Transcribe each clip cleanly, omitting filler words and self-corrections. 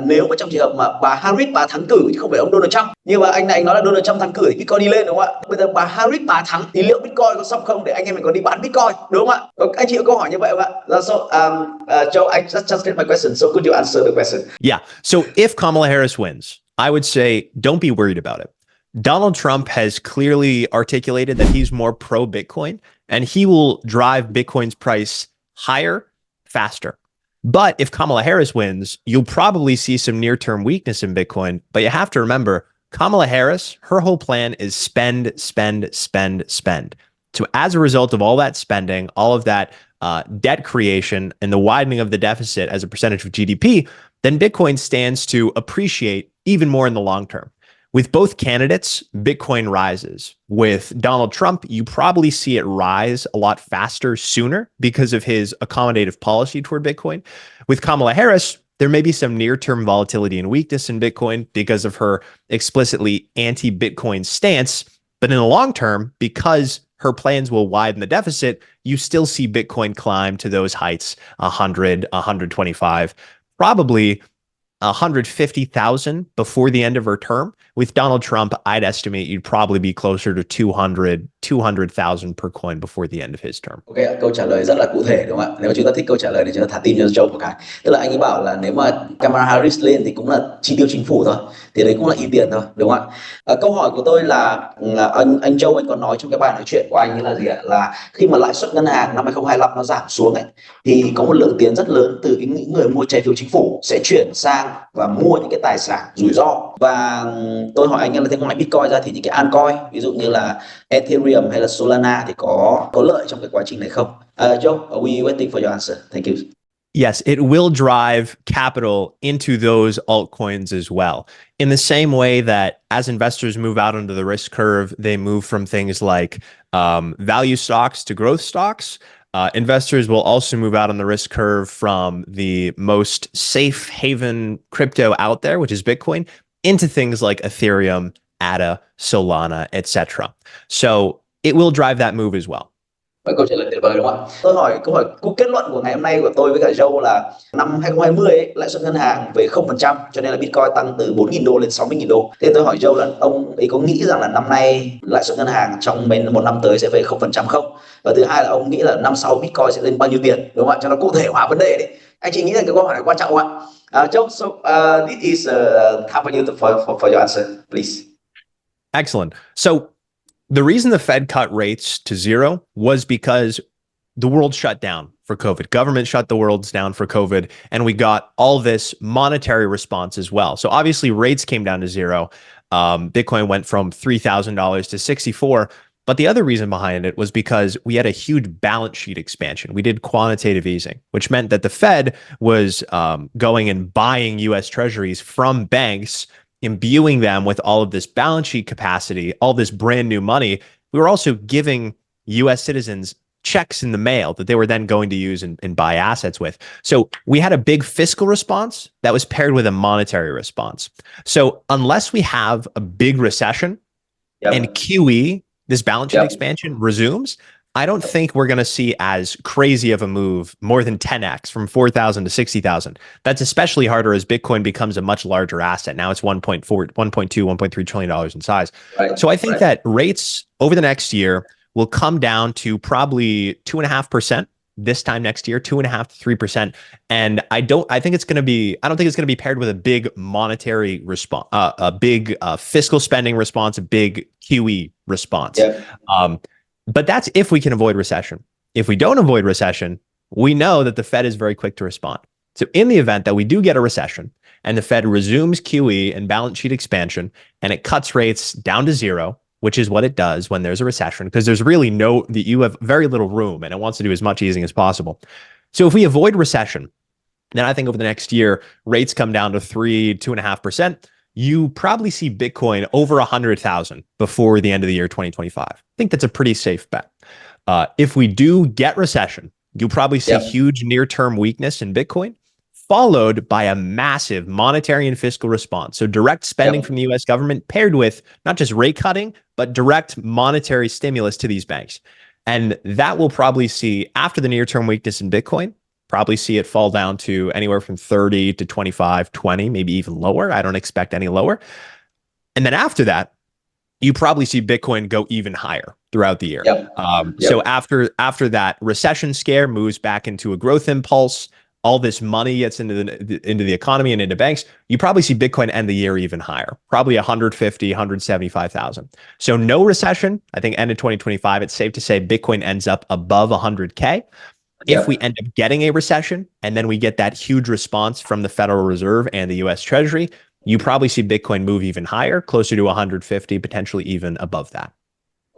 nếu mà trong trường hợp mà bà Harris bà thắng cử chứ không phải ông Donald Trump, nhưng mà anh này nói là Donald Trump thắng cử thì Bitcoin đi lên, đúng không ạ? Bây giờ bà Harris bà thắng thì liệu Bitcoin có xong không để anh em mình còn đi bán Bitcoin, đúng không ạ? Anh chị có câu hỏi như vậy không ạ? So Joe, I just get my question. So could you answer the question? Yeah. So if Kamala Harris wins, I would say don't be worried about it. Donald Trump has clearly articulated that he's more pro Bitcoin and he will drive Bitcoin's price higher faster. But if Kamala Harris wins, you'll probably see some near-term weakness in Bitcoin. But you have to remember, Kamala Harris, her whole plan is spend, spend, spend, spend. So as a result of all that spending, all of that debt creation and the widening of the deficit as a percentage of GDP, then Bitcoin stands to appreciate even more in the long term. With both candidates, Bitcoin rises. With Donald Trump, you probably see it rise a lot faster sooner because of his accommodative policy toward Bitcoin. With Kamala Harris, there may be some near-term volatility and weakness in Bitcoin because of her explicitly anti-Bitcoin stance. But in the long term, because her plans will widen the deficit, you still see Bitcoin climb to those heights, 100, 125, probably 150,000 before the end of her term. With Donald Trump, I'd estimate you'd probably be closer to 200,000 per coin before the end of his term. Ok, câu trả lời rất là cụ thể, đúng không ạ? Nếu chúng ta thích câu trả lời thì chúng ta thả tim cho Joe một cái. Tức là anh ấy bảo là nếu mà Kamala Harris lên thì cũng là chi tiêu chính phủ thôi, thì đấy cũng là ý tiền thôi, đúng không ạ? Câu hỏi của tôi là anh Joe anh còn nói trong cái bài nói chuyện của anh ấy là gì ạ? Là khi mà lãi suất ngân hàng năm 2025 nó giảm xuống ấy, thì có một lượng tiền rất lớn từ những người mua trái phiếu chính phủ sẽ chuyển sang và mua những cái tài sản rủi ro. Và tôi hỏi anh là thêm ngoài Bitcoin ra thì những cái altcoin ví dụ như là Ethereum hay là Solana thì có lợi trong cái quá trình này không? Joe, we waiting for your answer. Thank you. Yes, it will drive capital into those altcoins as well. In the same way that as investors move out into the risk curve, they move from things like value stocks to growth stocks. Investors will also move out on the risk curve from the most safe haven crypto out there, which is Bitcoin, into things like Ethereum, ADA, Solana, etc. So it will drive that move as well. Câu trả lời tuyệt vời, đúng không ạ? Tôi hỏi câu hỏi kết luận của ngày hôm nay của tôi với cả Joe là năm 2020 ấy, lãi suất ngân hàng về 0%, cho nên là Bitcoin tăng từ 4.000 đô lên 60.000 đô. Thế tôi hỏi Joe là ông ấy có nghĩ rằng là năm nay lãi suất ngân hàng trong một năm tới sẽ về 0% không? Và thứ hai là ông nghĩ là năm sau Bitcoin sẽ lên bao nhiêu tiền, đúng không ạ? Cho nó cụ thể hóa vấn đề đấy. Anh chị nghĩ rằng cái câu hỏi này quan trọng không ạ? Joe, so this is time for you for your answer, please. Excellent. So the reason the Fed cut rates to zero was because the world shut down for COVID. Government shut the world down for COVID, and we got all this monetary response as well. So obviously rates came down to zero. Bitcoin went from $3,000 to $64,000. But the other reason behind it was because we had a huge balance sheet expansion. We did quantitative easing, which meant that the Fed was going and buying U.S. treasuries from banks, imbuing them with all of this balance sheet capacity, all this brand new money. We were also giving U.S. citizens checks in the mail that they were then going to use and buy assets with. So we had a big fiscal response that was paired with a monetary response. So unless we have a big recession and QE, this balance sheet expansion resumes, I don't think we're going to see as crazy of a move, more than 10x from 4,000 to 60,000. That's especially harder as Bitcoin becomes a much larger asset. Now it's 1.4, 1.2, $1.3 trillion in size. So I think that rates over the next year will come down to probably 2.5% this time next year, 2.5% to 3%. And I don't think it's going to be paired with a big monetary response, a big fiscal spending response, a big QE response. But that's if we can avoid recession. If we don't avoid recession, we know that the Fed is very quick to respond. So in the event that we do get a recession and the Fed resumes QE and balance sheet expansion and it cuts rates down to zero, which is what it does when there's a recession, because there's really you have very little room and it wants to do as much easing as possible. So if we avoid recession, then I think over the next year, rates come down to 2.5%. You probably see Bitcoin over 100,000 before the end of the year 2025. I think that's a pretty safe bet. If we do get recession, you'll probably see huge near-term weakness in Bitcoin, followed by a massive monetary and fiscal response. So direct spending from the US government paired with not just rate cutting, but direct monetary stimulus to these banks. And that will probably see, after the near-term weakness in Bitcoin, Probably see it fall down to anywhere from 30 to 25, 20, maybe even lower. I don't expect any lower. And then after that, you probably see Bitcoin go even higher throughout the year. So after that recession scare moves back into a growth impulse, all this money gets into the economy and into banks, you probably see Bitcoin end the year even higher, probably 150, 175,000. So no recession. I think end of 2025, it's safe to say Bitcoin ends up above 100K. If we end up getting a recession and then we get that huge response from the Federal Reserve and the US Treasury, you probably see Bitcoin move even higher, closer to 150, potentially even above that.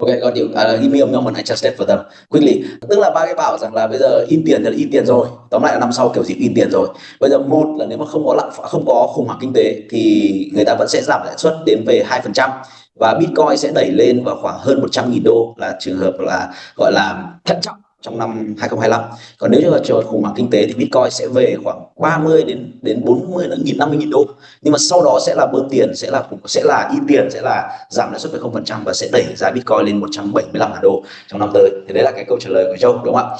Okay, got you. Give me a moment, I just step for them quickly. Tức là ba cái bảo rằng là bây giờ in tiền thì là in tiền rồi. Tóm lại là năm sau kiểu gì in tiền rồi. Bây giờ một là nếu mà không có khủng hoảng kinh tế thì người ta vẫn sẽ giảm lãi suất đến về 2%, và Bitcoin sẽ đẩy lên vào khoảng hơn 100.000 đô là trường hợp là gọi là thận trọng trong năm 2025. Còn nếu như là trường khủng hoảng kinh tế thì Bitcoin sẽ về khoảng 30 đến 40 đến 50.000 đô. Nhưng mà sau đó sẽ là bơm tiền, sẽ là in tiền, sẽ là giảm lãi suất về 0% và sẽ đẩy giá Bitcoin lên 175.000 đô trong năm tới. Thì đấy là cái câu trả lời của Châu, đúng không ạ?